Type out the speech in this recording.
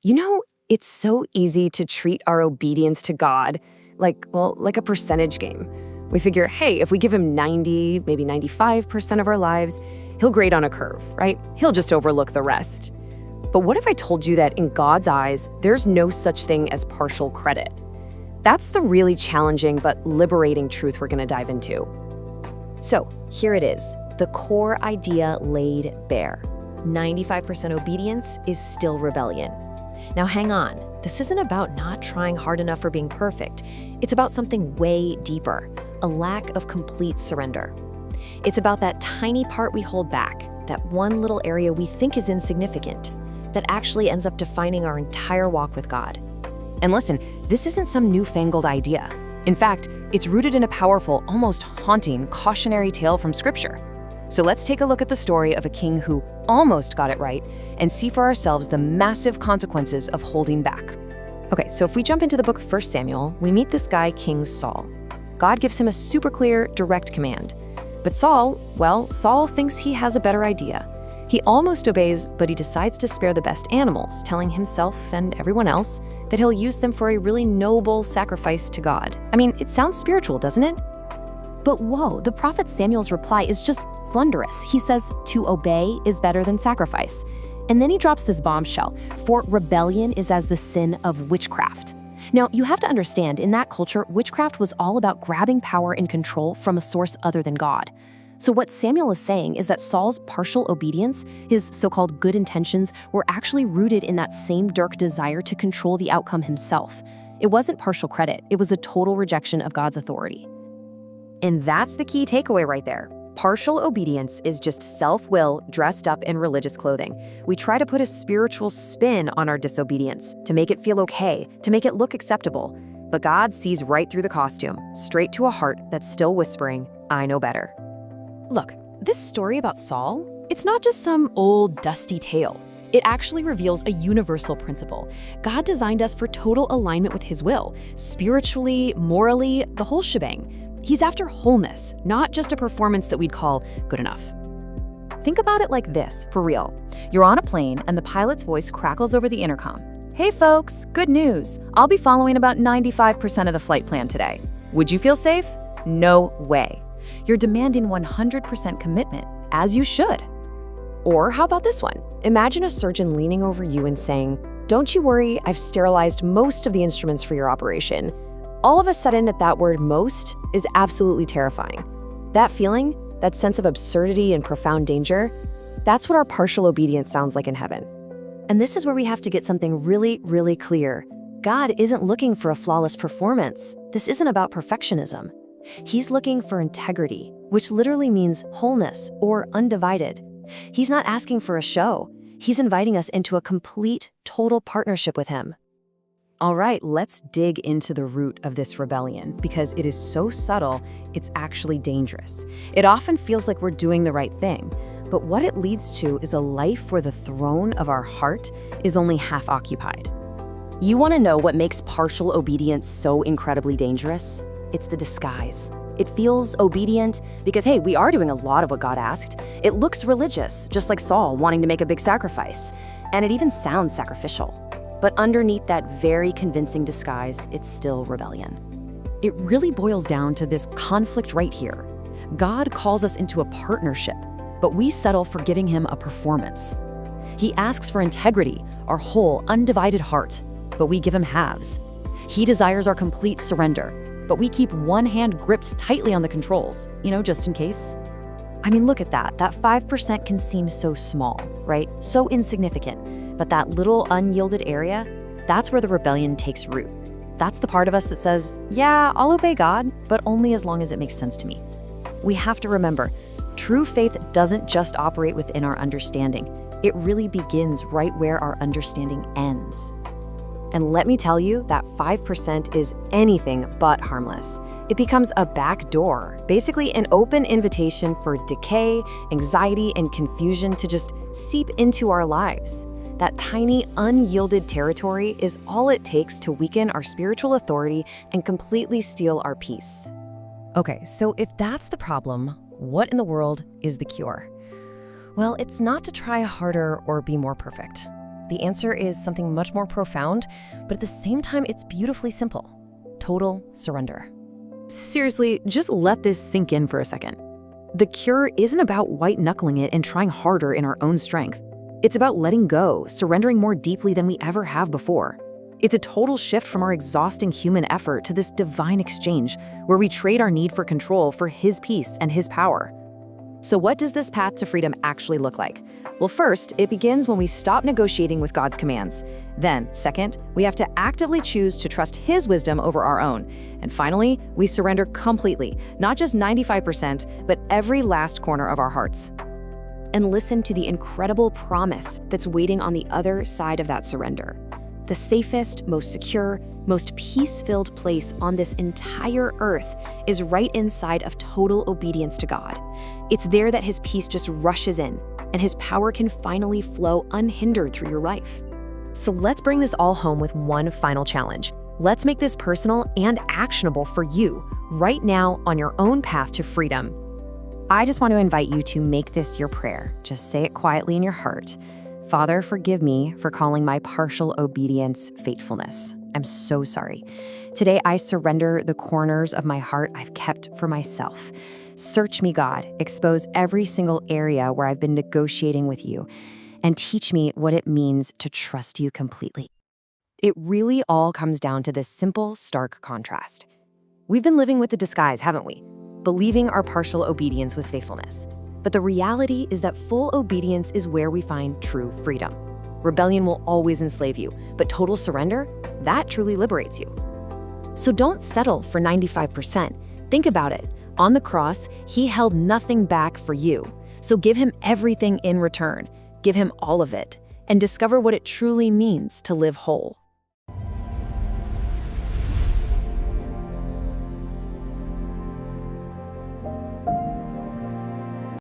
You know, it's so easy to treat our obedience to God like a percentage game. We figure, hey, if we give him 90, maybe 95% of our lives, he'll grade on a curve, right? He'll just overlook the rest. But what if I told you that in God's eyes, there's no such thing as partial credit? That's the really challenging but liberating truth we're going to dive into. So here it is, the core idea laid bare. 95% obedience is still rebellion. Now hang on, this isn't about not trying hard enough or being perfect. It's about something way deeper, a lack of complete surrender. It's about that tiny part we hold back, that one little area we think is insignificant, that actually ends up defining our entire walk with God. And listen, this isn't some newfangled idea. In fact, it's rooted in a powerful, almost haunting, cautionary tale from Scripture. So let's take a look at the story of a king who almost got it right and see for ourselves the massive consequences of holding back. Okay, so if we jump into the book of 1 Samuel, we meet this guy, King Saul. God gives him a super clear, direct command. But Saul thinks he has a better idea. He almost obeys, but he decides to spare the best animals, telling himself and everyone else that he'll use them for a really noble sacrifice to God. I mean, it sounds spiritual, doesn't it? But whoa, the prophet Samuel's reply is just thunderous. He says, to obey is better than sacrifice. And then he drops this bombshell, for rebellion is as the sin of witchcraft. Now, you have to understand, in that culture, witchcraft was all about grabbing power and control from a source other than God. So what Samuel is saying is that Saul's partial obedience, his so-called good intentions, were actually rooted in that same dark desire to control the outcome himself. It wasn't partial credit, it was a total rejection of God's authority. And that's the key takeaway right there. Partial obedience is just self-will dressed up in religious clothing. We try to put a spiritual spin on our disobedience, to make it feel okay, to make it look acceptable. But God sees right through the costume, straight to a heart that's still whispering, I know better. Look, this story about Saul, it's not just some old dusty tale. It actually reveals a universal principle. God designed us for total alignment with his will, spiritually, morally, the whole shebang. He's after wholeness, not just a performance that we'd call good enough. Think about it like this, for real. You're on a plane and the pilot's voice crackles over the intercom. Hey folks, good news. I'll be following about 95% of the flight plan today. Would you feel safe? No way. You're demanding 100% commitment, as you should. Or how about this one? Imagine a surgeon leaning over you and saying, don't you worry, I've sterilized most of the instruments for your operation. All of a sudden, at that word most is absolutely terrifying. That feeling, that sense of absurdity and profound danger, that's what our partial obedience sounds like in heaven. And this is where we have to get something really, really clear. God isn't looking for a flawless performance. This isn't about perfectionism. He's looking for integrity, which literally means wholeness or undivided. He's not asking for a show. He's inviting us into a complete, total partnership with him. All right, let's dig into the root of this rebellion, because it is so subtle, it's actually dangerous. It often feels like we're doing the right thing, but what it leads to is a life where the throne of our heart is only half occupied. You want to know what makes partial obedience so incredibly dangerous? It's the disguise. It feels obedient because, hey, we are doing a lot of what God asked. It looks religious, just like Saul wanting to make a big sacrifice, and it even sounds sacrificial. But underneath that very convincing disguise, it's still rebellion. It really boils down to this conflict right here. God calls us into a partnership, but we settle for giving him a performance. He asks for integrity, our whole, undivided heart, but we give him halves. He desires our complete surrender, but we keep one hand gripped tightly on the controls, just in case. I mean, look at that. That 5% can seem so small, right? So insignificant. But that little unyielded area, that's where the rebellion takes root. That's the part of us that says, yeah, I'll obey God, but only as long as it makes sense to me. We have to remember, true faith doesn't just operate within our understanding. It really begins right where our understanding ends. And let me tell you, that 5% is anything but harmless. It becomes a back door, basically an open invitation for decay, anxiety, and confusion to just seep into our lives. That tiny, unyielded territory is all it takes to weaken our spiritual authority and completely steal our peace. Okay, so if that's the problem, what in the world is the cure? Well, it's not to try harder or be more perfect. The answer is something much more profound, but at the same time, it's beautifully simple. Total surrender. Seriously, just let this sink in for a second. The cure isn't about white-knuckling it and trying harder in our own strength. It's about letting go, surrendering more deeply than we ever have before. It's a total shift from our exhausting human effort to this divine exchange, where we trade our need for control for His peace and His power. So what does this path to freedom actually look like? Well, first, it begins when we stop negotiating with God's commands. Then, second, we have to actively choose to trust His wisdom over our own. And finally, we surrender completely, not just 95%, but every last corner of our hearts. And listen to the incredible promise that's waiting on the other side of that surrender. The safest, most secure, most peace-filled place on this entire earth is right inside of total obedience to God. It's there that His peace just rushes in, and His power can finally flow unhindered through your life. So let's bring this all home with one final challenge. Let's make this personal and actionable for you right now on your own path to freedom. I just want to invite you to make this your prayer. Just say it quietly in your heart. Father, forgive me for calling my partial obedience faithfulness. I'm so sorry. Today, I surrender the corners of my heart I've kept for myself. Search me, God. Expose every single area where I've been negotiating with you, and teach me what it means to trust you completely. It really all comes down to this simple, stark contrast. We've been living with the disguise, haven't we? Believing our partial obedience was faithfulness. But the reality is that full obedience is where we find true freedom. Rebellion will always enslave you, but total surrender, that truly liberates you. So don't settle for 95%. Think about it. On the cross, He held nothing back for you. So give Him everything in return. Give Him all of it, and discover what it truly means to live whole.